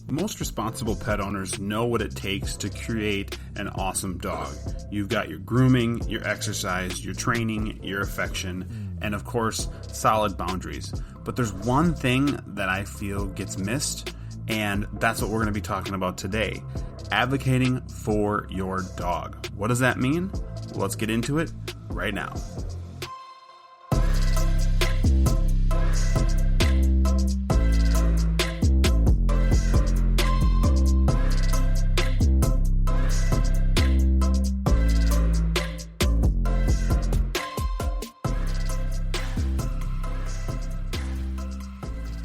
Most responsible pet owners know what it takes to create an awesome dog. You've got your grooming, your exercise, your training, your affection, and of course, solid boundaries. But there's one thing that I feel gets missed, and that's what we're going to be talking about today. Advocating for your dog. What does that mean? Well, let's get into it right now.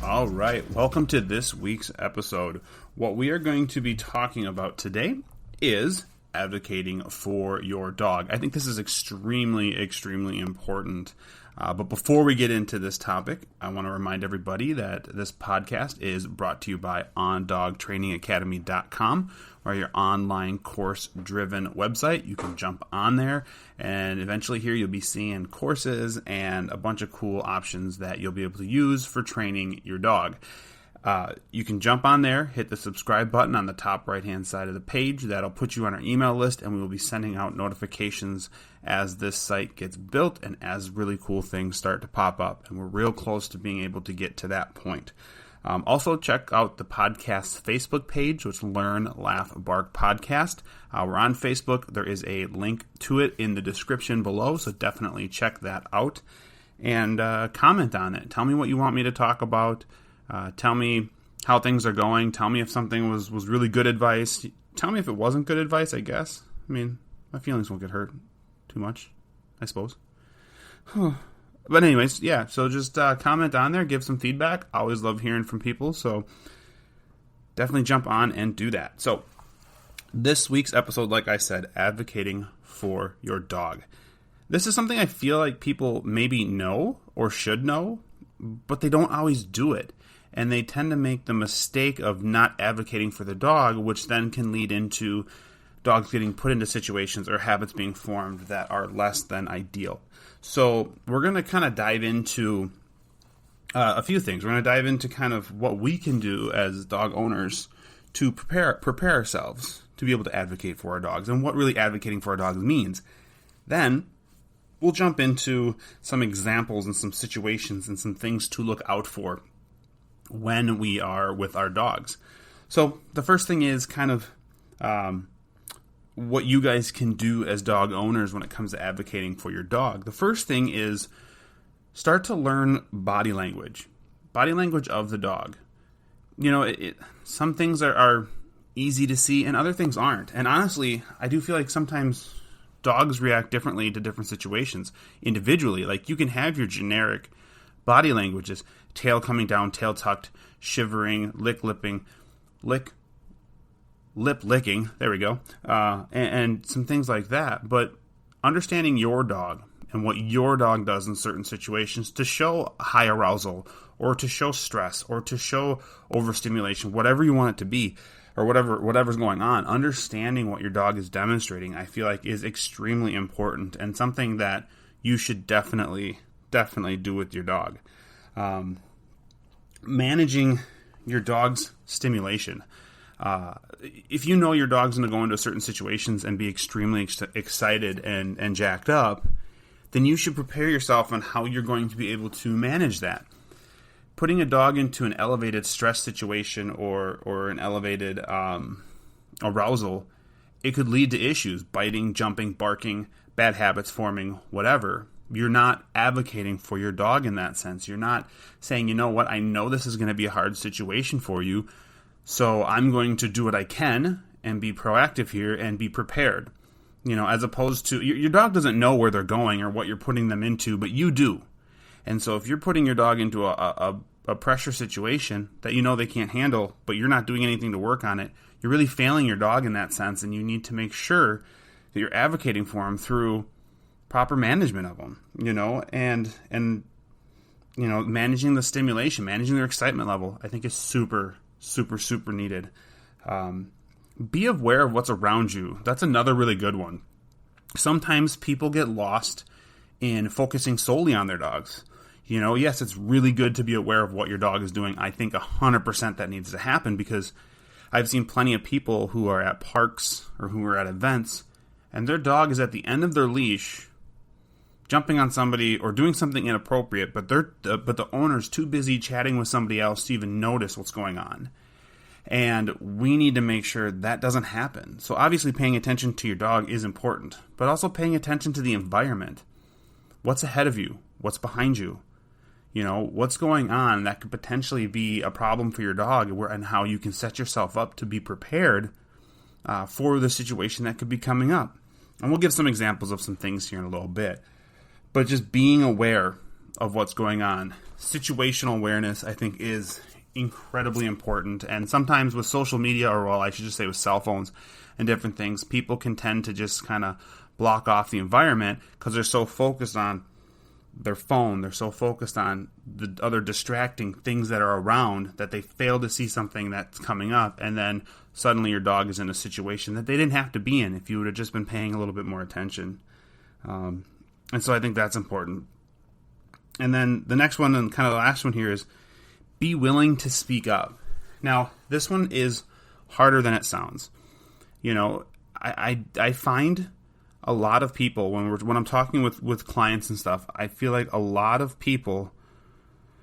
All right, welcome to this week's episode. What we are going to be talking about today is advocating for your dog. I think this is extremely important. But before we get into this topic, I want to remind everybody that this podcast is brought to you by OnDogTrainingAcademy.com, or your online course-driven website. You can jump on there, and eventually here you'll be seeing courses and a bunch of cool options that you'll be able to use for training your dog. You can jump on there, hit the subscribe button on the top right-hand side of the page. That'll put you on our email list, and we will be sending out notifications as this site gets built and as really cool things start to pop up. And we're real close to being able to get to that point. Also, check out the podcast's Facebook page, which is Learn, Laugh, Bark Podcast. We're on Facebook. There is a link to it in the description below, so definitely check that out. And comment on it. Tell me what you want me to talk about. Tell me how things are going. Tell me if something was really good advice. Tell me if it wasn't good advice, I guess. I mean, my feelings won't get hurt too much, I suppose. But anyways, yeah, so just comment on there, give some feedback. I always love hearing from people, so definitely jump on and do that. So this week's episode, like I said, advocating for your dog. This is something I feel like people maybe know or should know, but they don't always do it. And they tend to make the mistake of not advocating for the dog, which then can lead into dogs getting put into situations or habits being formed that are less than ideal. So we're going to kind of dive into a few things. We're going to dive into kind of what we can do as dog owners to prepare ourselves to be able to advocate for our dogs and what really advocating for our dogs means. Then we'll jump into some examples and some situations and some things to look out for when we are with our dogs. So the first thing is kind of what you guys can do as dog owners when it comes to advocating for your dog. The first thing is start to learn body language of the dog. You know, some things are easy to see and other things aren't. And honestly, I do feel like sometimes dogs react differently to different situations individually. Like you can have your generic body languages, tail coming down, tail tucked, shivering, lip licking, there we go, and some things like that. But understanding your dog and what your dog does in certain situations to show high arousal or to show stress or to show overstimulation, whatever you want it to be, or whatever's going on, understanding what your dog is demonstrating, I feel like is extremely important and something that you should definitely do with your dog. Managing your dog's stimulation. If you know your dog's going to go into certain situations and be extremely excited and jacked up, then you should prepare yourself on how you're going to be able to manage that. Putting a dog into an elevated stress situation or an elevated arousal, it could lead to issues, biting, jumping, barking, bad habits forming, whatever. You're not advocating for your dog in that sense. You're not saying, you know what, I know this is going to be a hard situation for you, so I'm going to do what I can and be proactive here and be prepared. You know, as opposed to, your dog doesn't know where they're going or what you're putting them into, but you do. And so if you're putting your dog into a pressure situation that you know they can't handle, but you're not doing anything to work on it, you're really failing your dog in that sense, and you need to make sure that you're advocating for them through proper management of them, you know, and you know, managing the stimulation, managing their excitement level, I think is super needed. Be aware of what's around you. That's another really good one. Sometimes people get lost in focusing solely on their dogs. You know, yes, it's really good to be aware of what your dog is doing. I think 100% that needs to happen because I've seen plenty of people who are at parks or who are at events, and their dog is at the end of their leash, jumping on somebody or doing something inappropriate, but the owner's too busy chatting with somebody else to even notice what's going on. And we need to make sure that doesn't happen. So obviously paying attention to your dog is important, but also paying attention to the environment. What's ahead of you? What's behind you? What's going on that could potentially be a problem for your dog, and how you can set yourself up to be prepared for the situation that could be coming up. And we'll give some examples of some things here in a little bit. But just being aware of what's going on. Situational awareness, I think, is incredibly important. And sometimes with social media, or I should just say with cell phones and different things, people can tend to just kind of block off the environment because they're so focused on their phone. They're so focused on the other distracting things that are around that they fail to see something that's coming up. And then suddenly your dog is in a situation that they didn't have to be in if you would have just been paying a little bit more attention. And so I think that's important. And then the next one, and kind of the last one here, is be willing to speak up. Now, this one is harder than it sounds. I find a lot of people, when I'm talking with clients and stuff, I feel like a lot of people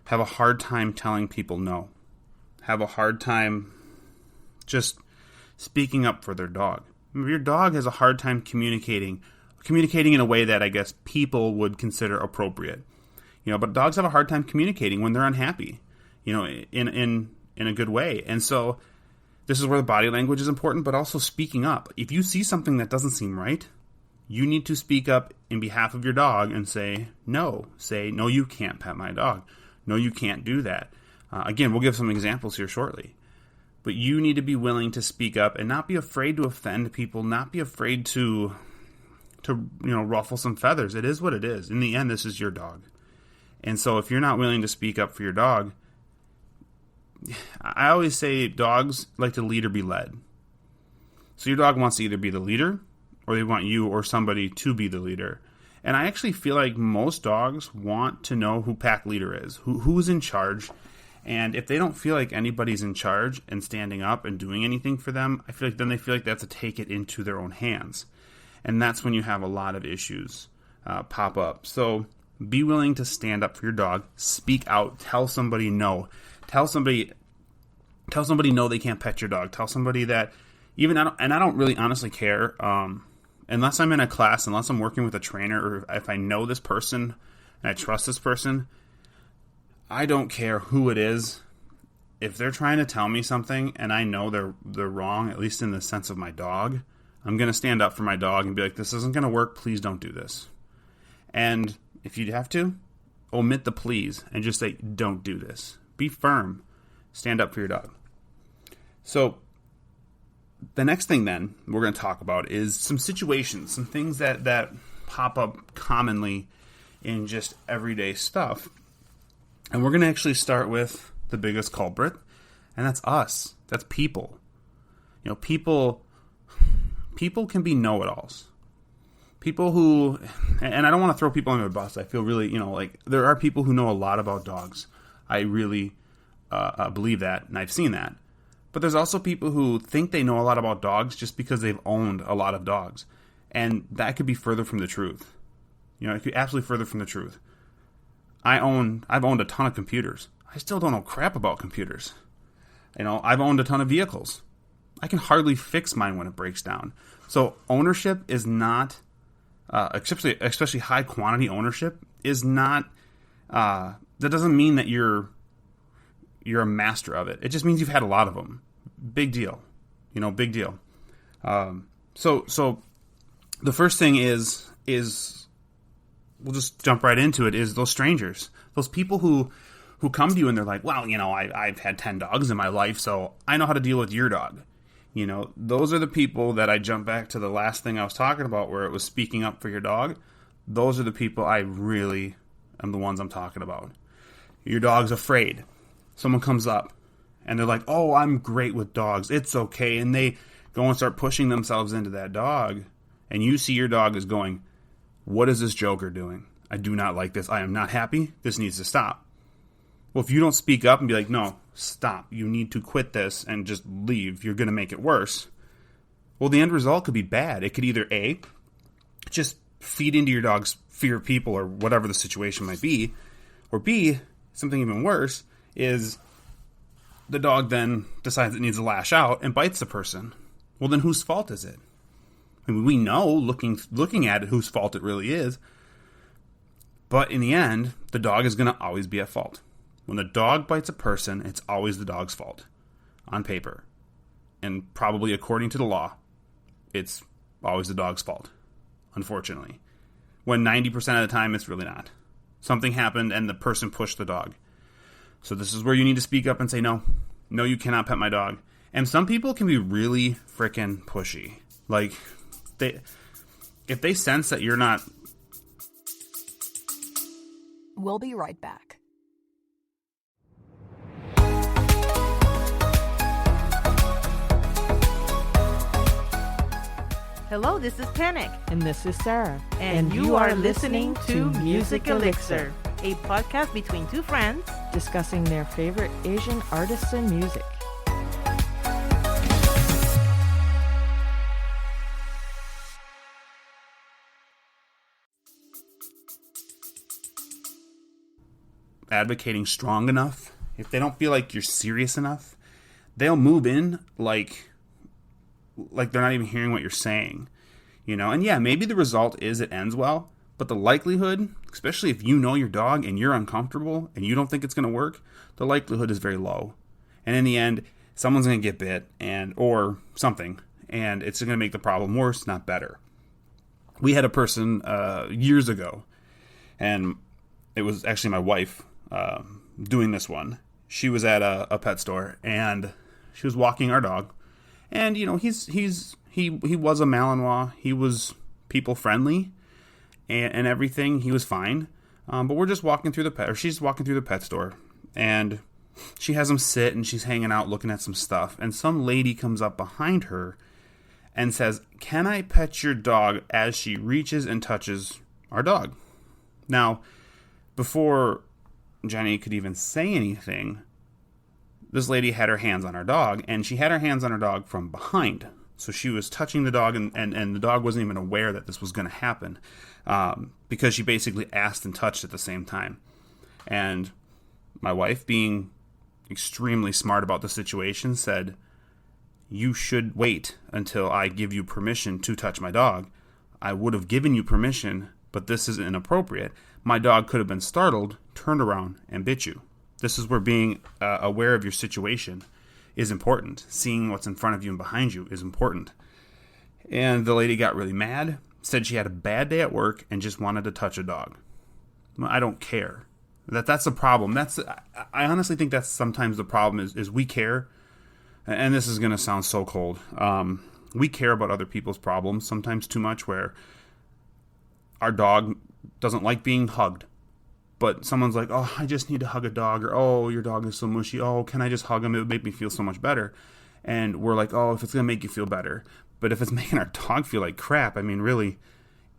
have a hard time telling people no. Have a hard time just speaking up for their dog. Your dog has a hard time communicating in a way that I guess people would consider appropriate. But dogs have a hard time communicating when they're unhappy, in a good way. And so this is where the body language is important, but also speaking up. If you see something that doesn't seem right, you need to speak up in behalf of your dog and say, no, you can't pet my dog. No, you can't do that. Again, we'll give some examples here shortly. But you need to be willing to speak up and not be afraid to offend people, not be afraid to ruffle some feathers. It is what it is. In the end, this is your dog. And so if you're not willing to speak up for your dog, I always say dogs like to lead or be led. So your dog wants to either be the leader, or they want you or somebody to be the leader. And I actually feel like most dogs want to know who pack leader is, who's in charge. And if they don't feel like anybody's in charge and standing up and doing anything for them, I feel like then they feel like they have to take it into their own hands. And that's when you have a lot of issues pop up. So be willing to stand up for your dog. Speak out. Tell somebody no. Tell somebody no, they can't pet your dog. Tell somebody that I don't really honestly care unless I'm in a class, unless I'm working with a trainer, or if I know this person and I trust this person. I don't care who it is. If they're trying to tell me something and I know they're wrong, at least in the sense of my dog, I'm going to stand up for my dog and be like, this isn't going to work. Please don't do this. And if you have to, omit the please and just say, don't do this. Be firm. Stand up for your dog. So the next thing then we're going to talk about is some situations, some things that pop up commonly in just everyday stuff. And we're going to actually start with the biggest culprit, and that's us. That's people. People can be know-it-alls. People who, and I don't want to throw people under the bus. I feel really, like there are people who know a lot about dogs. I really believe that, and I've seen that. But there's also people who think they know a lot about dogs just because they've owned a lot of dogs. And that could be further from the truth. It could be absolutely further from the truth. I've owned a ton of computers. I still don't know crap about computers. I've owned a ton of vehicles. I can hardly fix mine when it breaks down. So ownership is not, especially high quantity ownership, is not, that doesn't mean that you're a master of it. It just means you've had a lot of them. Big deal. Big deal. So the first thing is we'll just jump right into it, is those strangers. Those people who come to you and they're like, well, I've had 10 dogs in my life, so I know how to deal with your dog. Those are the people that I jump back to the last thing I was talking about where it was speaking up for your dog. Those are the people I really am the ones I'm talking about. Your dog's afraid. Someone comes up and they're like, oh, I'm great with dogs. It's okay. And they go and start pushing themselves into that dog. And you see your dog is going, what is this joker doing? I do not like this. I am not happy. This needs to stop. Well, if you don't speak up and be like, no, stop, you need to quit this and just leave, you're going to make it worse. Well, the end result could be bad. It could either A, just feed into your dog's fear of people or whatever the situation might be, or B, something even worse, is the dog then decides it needs to lash out and bites the person. Well, then whose fault is it? I mean, we know, looking at it, whose fault it really is. But in the end, the dog is going to always be at fault. When the dog bites a person, it's always the dog's fault, on paper. And probably according to the law, it's always the dog's fault, unfortunately. When 90% of the time, it's really not. Something happened and the person pushed the dog. So this is where you need to speak up and say, no, you cannot pet my dog. And some people can be really freaking pushy. Like, if they sense that you're not... We'll be right back. Hello, this is Panic. And this is Sarah. And you are listening to Music Elixir, a podcast between two friends discussing their favorite Asian artists and music. Advocating strong enough, if they don't feel like you're serious enough, they'll move in like they're not even hearing what you're saying, and yeah, maybe the result is it ends well, but the likelihood, especially if you know your dog and you're uncomfortable and you don't think it's going to work, the likelihood is very low. And in the end, someone's going to get bit or something, and it's going to make the problem worse, not better. We had a person years ago, and it was actually my wife doing this one. She was at a pet store, and she was walking our dog. And, he was a Malinois. He was people friendly and everything. He was fine. But we're just walking through she's walking through the pet store, and she has him sit and she's hanging out looking at some stuff. And some lady comes up behind her and says, "Can I pet your dog?" as she reaches and touches our dog. Now, before Jenny could even say anything, this lady had her hands on our dog, and she had her hands on our dog from behind. So she was touching the dog, and the dog wasn't even aware that this was going to happen because she basically asked and touched at the same time. And my wife, being extremely smart about the situation, said, "You should wait until I give you permission to touch my dog. I would have given you permission, but this is inappropriate. My dog could have been startled, turned around, and bit you." This is where being aware of your situation is important. Seeing what's in front of you and behind you is important. And the lady got really mad, said she had a bad day at work and just wanted to touch a dog. Well, I don't care. That's the problem. I honestly think that's sometimes the problem is we care. And this is going to sound so cold. We care about other people's problems, sometimes too much, where our dog doesn't like being hugged. But someone's like, "Oh, I just need to hug a dog," or, "Oh, your dog is so mushy. Oh, can I just hug him? It would make me feel so much better." And we're like, "Oh, if it's going to make you feel better." But if it's making our dog feel like crap, I mean, really,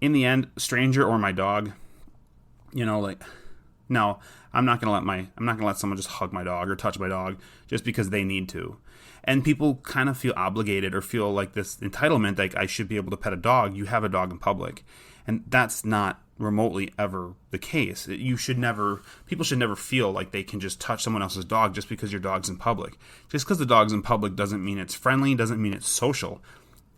in the end, stranger or my dog, no, I'm not going to let someone just hug my dog or touch my dog just because they need to. And people kind of feel obligated or feel like this entitlement, like I should be able to pet a dog. You have a dog in public. And that's not remotely ever the case. People should never feel like they can just touch someone else's dog just because your dog's in public. Just because the dog's in public doesn't mean it's friendly, doesn't mean it's social.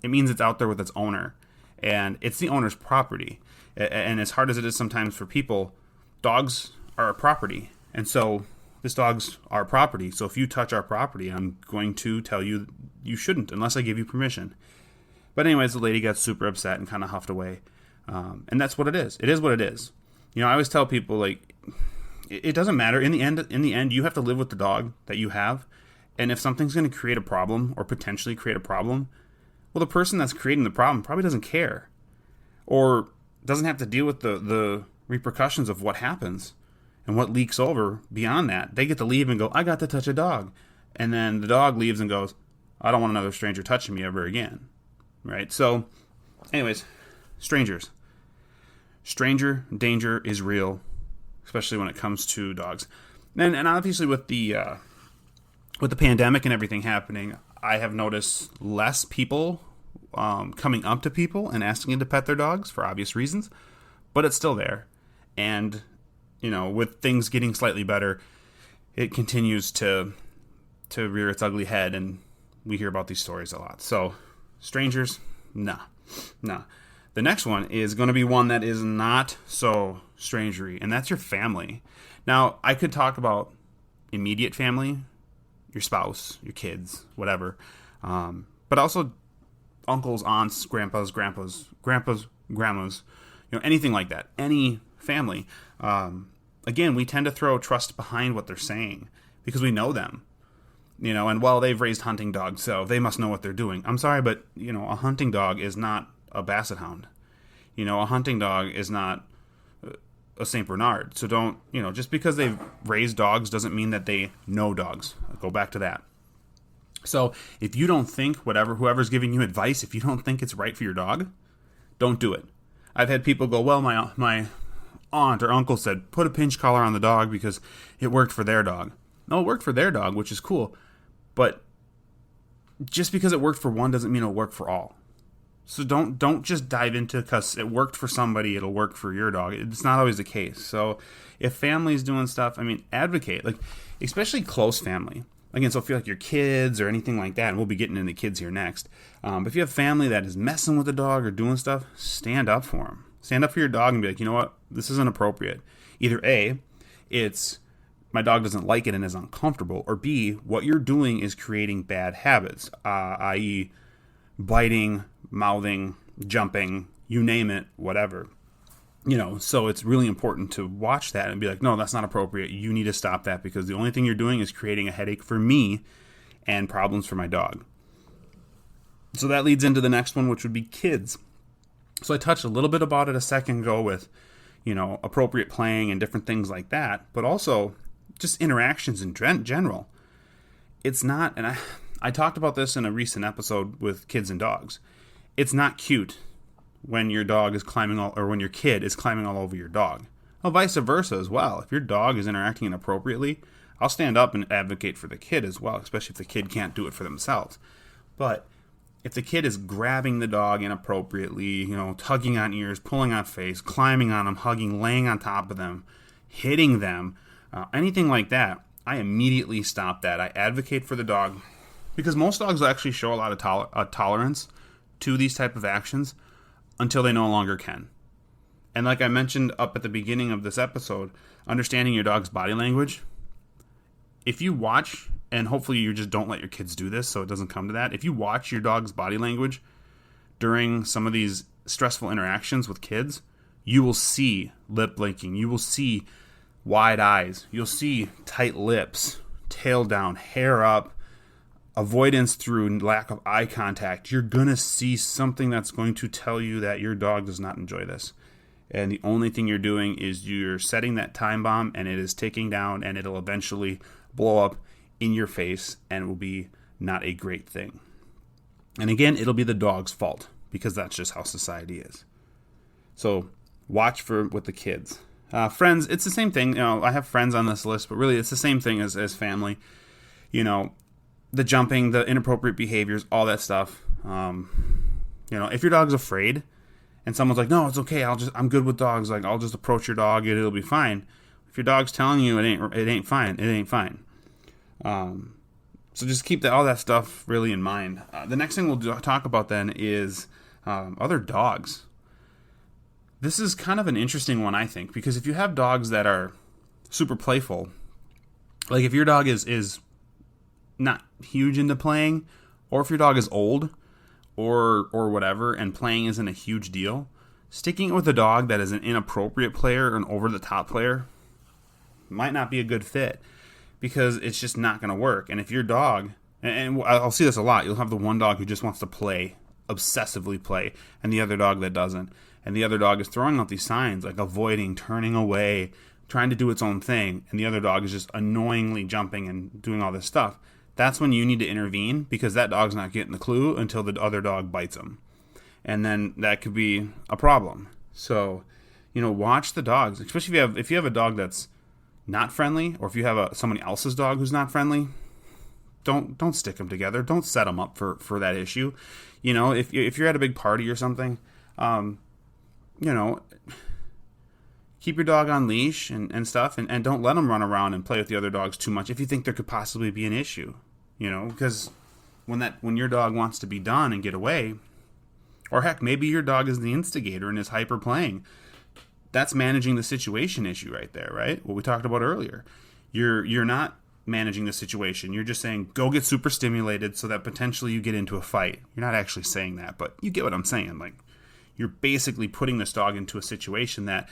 It means it's out there with its owner, and it's the owner's property. And as hard as it is sometimes for people, dogs are a property. And so this dog's our property. So if you touch our property, I'm going to tell you you shouldn't unless I give you permission. But anyways, the lady got super upset and kind of huffed away. And that's what it is. It is what it is. I always tell people, like, it doesn't matter. In the end, you have to live with the dog that you have. And if something's going to create a problem or potentially create a problem, well, the person that's creating the problem probably doesn't care or doesn't have to deal with the repercussions of what happens and what leaks over beyond that. They get to leave and go, "I got to touch a dog." And then the dog leaves and goes, "I don't want another stranger touching me ever again." Right? So, anyways, strangers. Stranger danger is real, especially when it comes to dogs. And obviously with the pandemic and everything happening, I have noticed less people coming up to people and asking to pet their dogs for obvious reasons, but it's still there. And, with things getting slightly better, it continues to rear its ugly head, and we hear about these stories a lot. So, strangers, nah. The next one is going to be one that is not so strangery, and that's your family. Now, I could talk about immediate family, your spouse, your kids, whatever, but also uncles, aunts, grandpas, grandmas, anything like that, any family. Again, we tend to throw trust behind what they're saying because we know them, and well, they've raised hunting dogs, so they must know what they're doing. I'm sorry, but, a hunting dog is not a basset hound. A hunting dog is not a St. Bernard. So don't, just because they've raised dogs doesn't mean that they know dogs. I'll go back to that. So if you don't think whoever's giving you advice, if you don't think it's right for your dog, don't do it. I've had people go, well, my aunt or uncle said, put a pinch collar on the dog because it worked for their dog. No, it worked for their dog, which is cool. But just because it worked for one doesn't mean it'll work for all. So don't just dive into because it worked for somebody, it'll work for your dog. It's not always the case. So if family's doing stuff, advocate, especially close family. Again, so if you're your kids or anything like that, and we'll be getting into kids here next. But if you have family that is messing with the dog or doing stuff, stand up for them. Stand up for your dog and be like, you know what, this isn't appropriate. Either A, it's my dog doesn't like it and is uncomfortable, or B, what you're doing is creating bad habits, i.e. biting, mouthing, jumping, you name it, whatever. So it's really important to watch that and be like, no, that's not appropriate. You need to stop that because the only thing you're doing is creating a headache for me and problems for my dog. So that leads into the next one, which would be kids. So I touched a little bit about it a second ago with, appropriate playing and different things like that, but also just interactions in general. It's not, and I talked about this in a recent episode with kids and dogs. It's not cute when your dog is when your kid is climbing all over your dog. Well, vice versa as well. If your dog is interacting inappropriately, I'll stand up and advocate for the kid as well, especially if the kid can't do it for themselves. But if the kid is grabbing the dog inappropriately, tugging on ears, pulling on face, climbing on them, hugging, laying on top of them, hitting them, anything like that, I immediately stop that. I advocate for the dog because most dogs will actually show a lot of tolerance to these type of actions until they no longer can. And like I mentioned up at the beginning of this episode, understanding your dog's body language. If you watch, and hopefully you just don't let your kids do this so it doesn't come to that. If you watch your dog's body language during some of these stressful interactions with kids, you will see lip blinking. You will see wide eyes. You'll see tight lips, tail down, hair up, avoidance through lack of eye contact. You're going to see something that's going to tell you that your dog does not enjoy this. And the only thing you're doing is you're setting that time bomb, and it is ticking down, and it'll eventually blow up in your face, and it will be not a great thing. And again, it'll be the dog's fault because that's just how society is. So watch with the kids. Friends, it's the same thing. I have friends on this list, but really it's the same thing as family. The jumping, the inappropriate behaviors, all that stuff. If your dog's afraid and someone's like, no, it's okay, I'm good with dogs, I'll just approach your dog and it'll be fine. If your dog's telling you it ain't fine, it ain't fine. So just keep all that stuff really in mind. The next thing we'll talk about then is other dogs. This is kind of an interesting one, I think, because if you have dogs that are super playful, like if your dog is not huge into playing, or if your dog is old or whatever and playing isn't a huge deal, sticking it with a dog that is an inappropriate player or an over-the-top player might not be a good fit because it's just not going to work. And if your dog, and I'll see this a lot, you'll have the one dog who just wants to play, obsessively play, and the other dog that doesn't. And the other dog is throwing out these signs like avoiding, turning away, trying to do its own thing, and the other dog is just annoyingly jumping and doing all this stuff. That's when you need to intervene because that dog's not getting the clue until the other dog bites him. And then that could be a problem. So, watch the dogs, especially if you have a dog that's not friendly, or if you have somebody else's dog who's not friendly, don't stick them together. Don't set them up for that issue. You know, if you're at a big party or something, you know, keep your dog on leash and stuff, and don't let them run around and play with the other dogs too much if you think there could possibly be an issue. You know, because when your dog wants to be done and get away, or heck, maybe your dog is the instigator and is hyper playing, that's managing the situation issue right there, right? What we talked about earlier. You're not managing the situation. You're just saying, go get super stimulated so that potentially you get into a fight. You're not actually saying that, but you get what I'm saying. Like, you're basically putting this dog into a situation that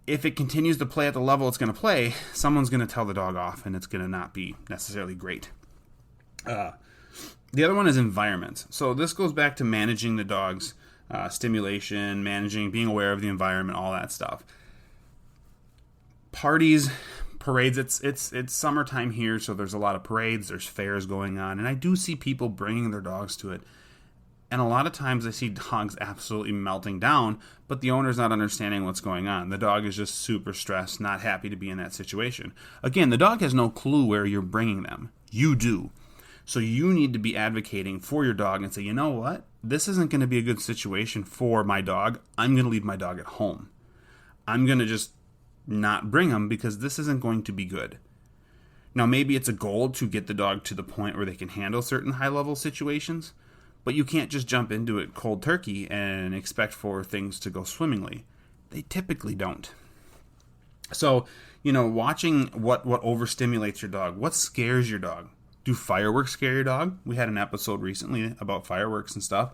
if it continues to play at the level it's going to play, someone's going to tell the dog off, and it's going to not be necessarily great. The other one is environment. So this goes back to managing the dog's stimulation, being aware of the environment, all that stuff. Parties, parades, it's summertime here, so there's a lot of parades, there's fairs going on, and I do see people bringing their dogs to it. And a lot of times I see dogs absolutely melting down, but the owner's not understanding what's going on. The dog is just super stressed, not happy to be in that situation. Again, the dog has no clue where you're bringing them. You do. So you need to be advocating for your dog and say, you know what? This isn't going to be a good situation for my dog. I'm going to leave my dog at home. I'm going to just not bring him because this isn't going to be good. Now, maybe it's a goal to get the dog to the point where they can handle certain high-level situations, but you can't just jump into it cold turkey and expect for things to go swimmingly. They typically don't. So, you know, watching what overstimulates your dog, what scares your dog. Do fireworks scare your dog? We had an episode recently about fireworks and stuff.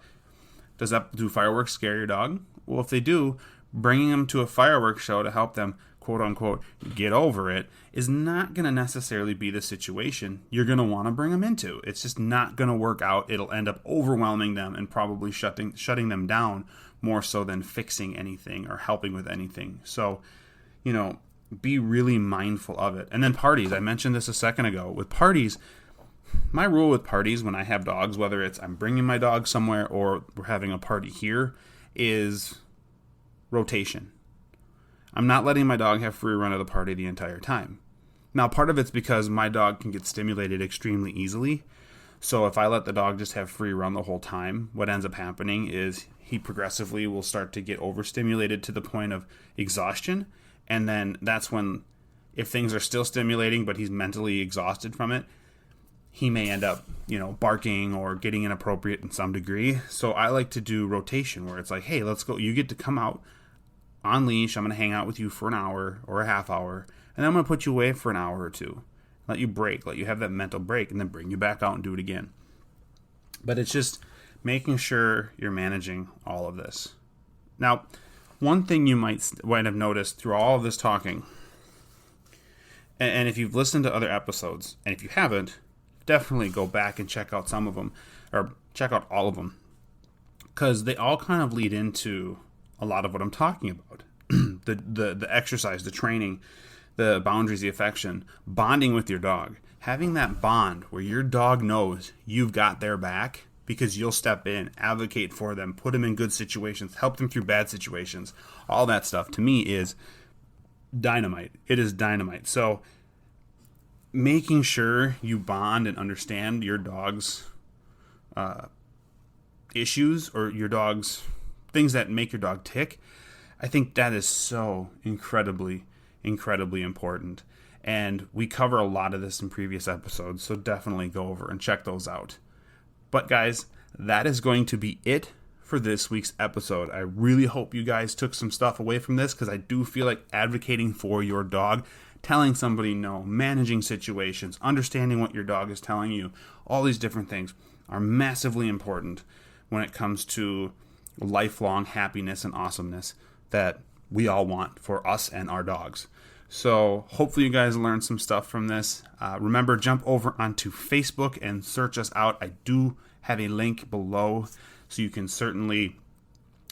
Do fireworks scare your dog? Well, if they do, bringing them to a fireworks show to help them, quote unquote, get over it is not going to necessarily be the situation you're going to want to bring them into. It's just not going to work out. It'll end up overwhelming them and probably shutting them down more so than fixing anything or helping with anything. So, you know, be really mindful of it. And then parties. I mentioned this a second ago. With parties, my rule with parties when I have dogs, whether it's I'm bringing my dog somewhere or we're having a party here, is rotation. I'm not letting my dog have free run of the party the entire time. Now, part of it's because my dog can get stimulated extremely easily. So if I let the dog just have free run the whole time, what ends up happening is he progressively will start to get overstimulated to the point of exhaustion. And then that's when, if things are still stimulating but he's mentally exhausted from it, he may end up, you know, barking or getting inappropriate in some degree. So I like to do rotation where it's like, hey, let's go. You get to come out on leash. I'm going to hang out with you for an hour or a half hour. And then I'm going to put you away for an hour or two. Let you break. Let you have that mental break and then bring you back out and do it again. But it's just making sure you're managing all of this. Now, one thing you might have noticed through all of this talking, and if you've listened to other episodes, and if you haven't, definitely go back and check out some of them, or check out all of them, because they all kind of lead into a lot of what I'm talking about. the exercise, the training, the boundaries, the affection, bonding with your dog, having that bond where your dog knows you've got their back because you'll step in, advocate for them, put them in good situations, help them through bad situations. All that stuff to me is dynamite. It is dynamite. So making sure you bond and understand your dog's issues or your dog's things that make your dog tick, I think that is so incredibly important. And we cover a lot of this in previous episodes, so definitely go over and check those out. But guys, that is going to be it for this week's episode. I really hope you guys took some stuff away from this, because I do feel like advocating for your dog, telling somebody no, managing situations, understanding what your dog is telling you, all these different things are massively important when it comes to lifelong happiness and awesomeness that we all want for us and our dogs. So hopefully you guys learned some stuff from this. Remember, jump over onto Facebook and search us out. I do have a link below, so you can certainly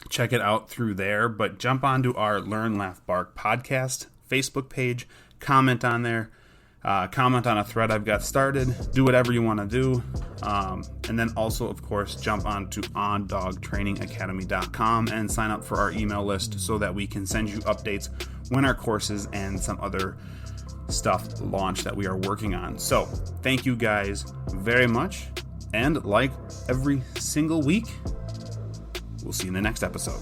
check it out through there. But jump onto our Learn, Laugh, Bark podcast Facebook page. Comment on there. Comment on a thread I've got started. Do whatever you want to do. And then also, of course, jump on to ondogtrainingacademy.com and sign up for our email list so that we can send you updates when our courses and some other stuff launched that we are working on. So thank you guys very much. And like every single week, we'll see you in the next episode.